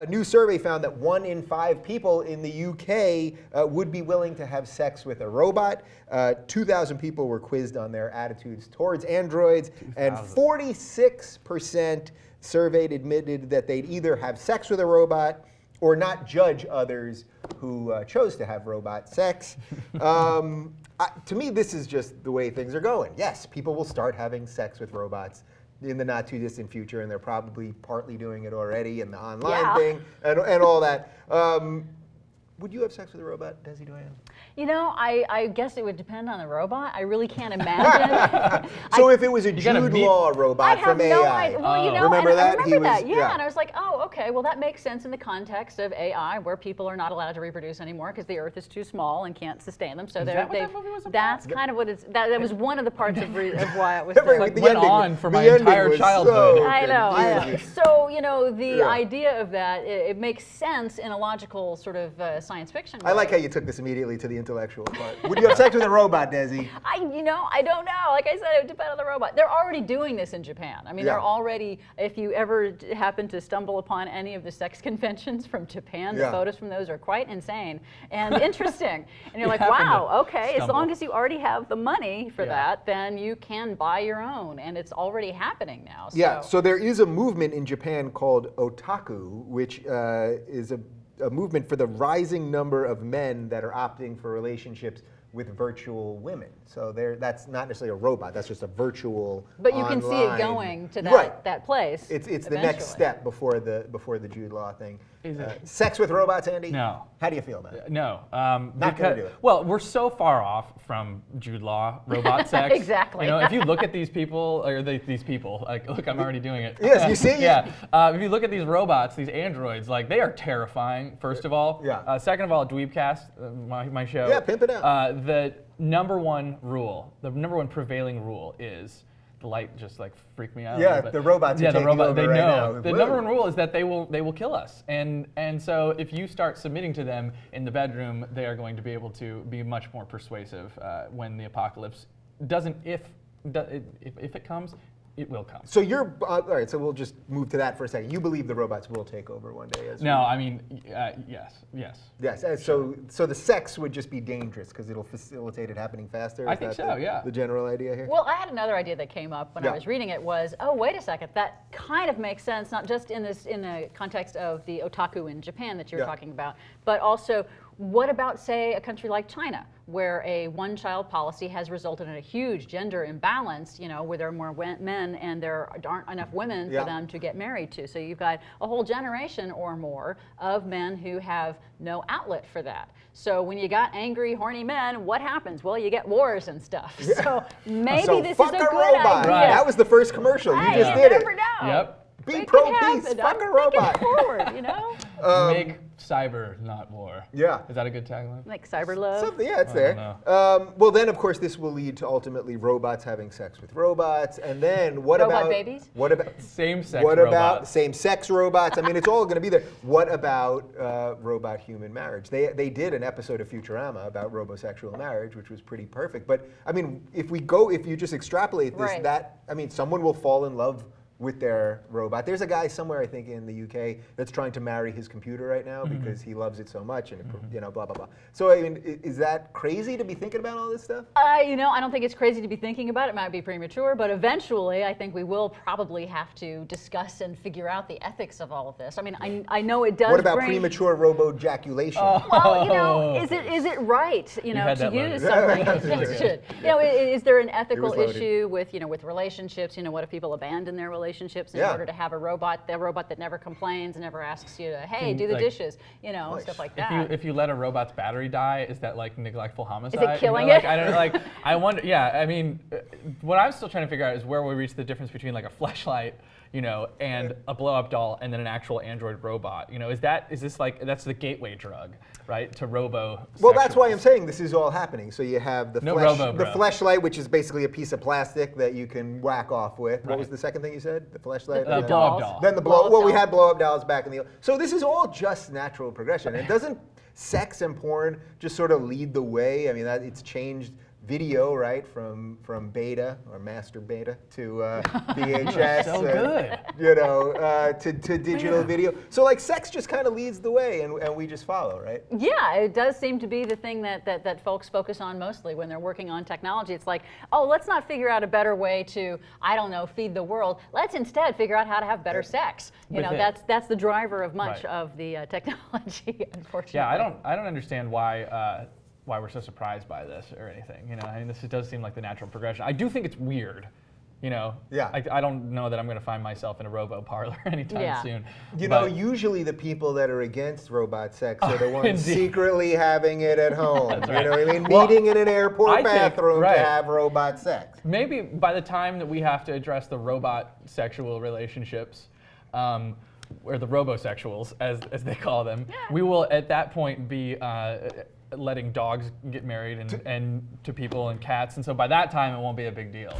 A new survey found that 1 in 5 people in the UK would be willing to have sex with a robot. 2,000 people were quizzed on their attitudes towards androids, and 46% surveyed admitted that they'd either have sex with a robot or not judge others who chose to have robot sex. To me, this is just the way things are going. Yes, people will start having sex with robots in the not too distant future, and they're probably partly doing it already in the online thing and all that. Would you have sex with a robot, Desi Doyen? You know, I guess it would depend on the robot. I really can't imagine. So if it was a Jude Law robot from AI, well, you know, remember that? I remember that. Yeah, and I was like, oh, okay. Well, that makes sense in the context of AI, where people are not allowed to reproduce anymore because the Earth is too small and can't sustain them. So that's kind of what it's. That was one of the parts of why it was. Went on for my entire childhood. I know. So you know, the idea of that, it makes sense in a logical sort of science fiction way. I like how you took this immediately to the intellectual part. Would you have sex with a robot, Desi? I don't know. Like I said, it would depend on the robot. They're already doing this in Japan. I mean, they're already, if you ever happen to stumble upon any of the sex conventions from Japan, the photos from those are quite insane and interesting. And you're like, wow, okay, as long as you already have the money for that, then you can buy your own. And it's already happening now. So. Yeah, so there is a movement in Japan called otaku, which is a movement for the rising number of men that are opting for relationships with virtual women. So that's not necessarily a robot, that's just a virtual But you can see it going to that place. It's the next step before the Jude Law thing. Sex with robots, Andy? No. How do you feel about it? No. Not going to do it. Well, we're so far off from Jude Law robot sex. Exactly. You know, if you look at these people, or these people, like, look, I'm already doing it. Yes, you see? Yeah. If you look at these robots, these androids, like, they are terrifying, first of all. Yeah. Second of all, Dweebcast, my show. Yeah, pimp it out. The number one rule, the number one prevailing rule is, the light just like freaked me out. Yeah, the robots are taking over they right know. now. The number one rule is that they will kill us. And so if you start submitting to them in the bedroom, they are going to be able to be much more persuasive when the apocalypse doesn't, if it comes, it will come. So you're, all right, so we'll just move to that for a second. You believe the robots will take over one day? No, I mean, yes. Yes, so the sex would just be dangerous because it'll facilitate it happening faster? I think so, yeah. The general idea here? Well, I had another idea that came up when I was reading it was, oh, wait a second, that kind of makes sense, not just in the context of the otaku in Japan that you were talking about, but also, what about, say, a country like China, where a one-child policy has resulted in a huge gender imbalance, you know, where there are more men and there aren't enough women for them to get married to. So you've got a whole generation or more of men who have no outlet for that. So when you got angry, horny men, what happens? Well, you get wars and stuff. So maybe this is a good idea. Right. That was the first commercial. You just did it. Never know. Yep. Be pro-peace, fuck a robot. Forward, you know? Make cyber, not war. Yeah. Is that a good tagline? Like cyber love? Something, yeah, it's there. Well, then, of course, this will lead to ultimately robots having sex with robots. And then what Robot about... babies? What about... Same-sex What robots. about same-sex robots? I mean, it's all going to be there. What about robot-human marriage? They did an episode of Futurama about robosexual marriage, which was pretty perfect. But, I mean, if you just extrapolate this, someone will fall in love with their robot. There's a guy somewhere, I think, in the UK that's trying to marry his computer right now because he loves it so much, and you know, blah blah blah. So I mean, is that crazy to be thinking about all this stuff? You know, I don't think it's crazy to be thinking about it. It might be premature, but eventually, I think we will probably have to discuss and figure out the ethics of all of this. I mean, I know it does. What about premature robo-ejaculation? Well, you know, is it right, you know, to use something? You know, is there an ethical issue with, you know, with relationships? You know, what if people abandon their relationships in order to have a robot that never complains and never asks you to, hey, do the dishes, you know, stuff like that. If you let a robot's battery die, is that like neglectful homicide? Is it killing it? it? I don't like. I wonder. Yeah, I mean, what I'm still trying to figure out is where we reach the difference between like a fleshlight, you know, and a blow-up doll, and then an actual android robot. You know, is this like that's the gateway drug, right, to robo? Well, that's why I'm saying this is all happening. So you have the the fleshlight, which is basically a piece of plastic that you can whack off with. What was the second thing you said? The fleshlight. The blow-up doll. Then the blow. Well, we had blow-up dolls back in the. So this is all just natural progression. It doesn't sex and porn just sort of lead the way? I mean, it's changed video, right, from beta or master beta to VHS. So good. You know, to digital video. So like sex just kind of leads the way, and we just follow, right? Yeah, it does seem to be the thing that folks focus on mostly when they're working on technology. It's like, oh, let's not figure out a better way to, I don't know, feed the world. Let's instead figure out how to have better sex. You know, that's the driver of much of the technology, unfortunately. Yeah, I don't understand why we're so surprised by this or anything. You know, I mean, this does seem like the natural progression. I do think it's weird. You know, yeah. I don't know that I'm going to find myself in a robo parlor anytime soon. You know, usually the people that are against robot sex are the ones secretly having it at home. That's You right. know what I mean? Meeting in an airport bathroom to right. have robot sex. Maybe by the time that we have to address the robot sexual relationships, or the robosexuals, as they call them, we will at that point be letting dogs get married and to people and cats, and so by that time it won't be a big deal.